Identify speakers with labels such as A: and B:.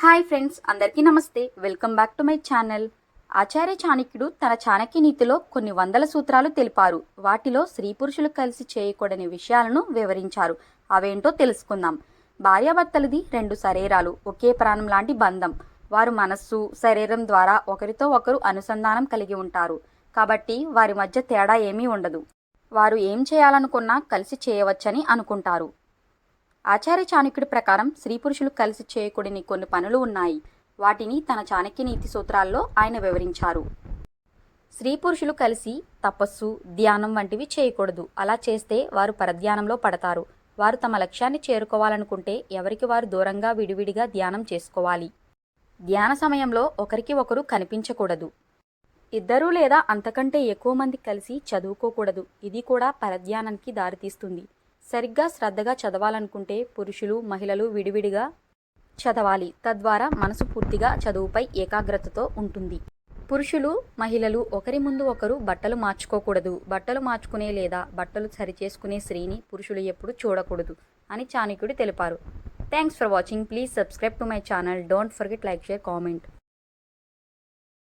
A: Hi friends, అందరికీ నమస్తే. Welcome back to my channel. Acharya చాణక్యుడు తన చాణక్య నీతిలో కొన్ని వందల సూత్రాలు తెలిపారు. వాటిలో స్త్రీ పురుషులు కలిసి చేయకూడని విషయాలను వివరించారు. అవేంటో తెలుసుకుందాం. భార్యాభర్తలది రెండు శరీరాలు, ఒకే ప్రాణం లాంటి బంధం. వారు మనస్సు, శరీరం ద్వారా ఒకరితో ఒకరు అనుసంధానం కలిగి ఉంటారు. కాబట్టి వారి మధ్య తేడా ఏమీ ఉండదు. వారు ఏం చేయాలనుకున్నా కలిసి చేయవచ్చని అనుకుంటారు. ఆచార్య చాణక్యుడి ప్రకారం స్త్రీ పురుషులు కలిసి చేయకూడని కొన్ని పనులు ఉన్నాయి. వాటిని తన చాణక్య నీతి సూత్రాల్లో ఆయన వివరించారు. స్త్రీ పురుషులు కలిసి తపస్సు, ధ్యానం వంటివి చేయకూడదు. అలా చేస్తే వారు పరధ్యానంలో పడతారు. వారు తమ లక్ష్యాన్ని చేరుకోవాలనుకుంటే ఎవరికి వారు దూరంగా విడివిడిగా ధ్యానం చేసుకోవాలి. ధ్యాన సమయంలో ఒకరికి ఒకరు కనిపించకూడదు. ఇద్దరు లేదా అంతకంటే ఎక్కువ మంది కలిసి చదువుకోకూడదు. ఇది కూడా పరధ్యానానికి దారితీస్తుంది. సరిగ్గా శ్రద్ధగా చదవాలనుకుంటే పురుషులు, మహిళలు విడివిడిగా చదవాలి. తద్వారా మనసు పూర్తిగా చదువుపై ఏకాగ్రతతో ఉంటుంది. పురుషులు, మహిళలు ఒకరి ముందు ఒకరు బట్టలు మార్చుకోకూడదు. బట్టలు మార్చుకునే లేదా బట్టలు సరిచేసుకునే స్త్రీని పురుషులు ఎప్పుడు చూడకూడదు అని చాణక్యుడు తెలిపారు. Thanks for watching. Please subscribe to my channel. Don't forget like, share, comment.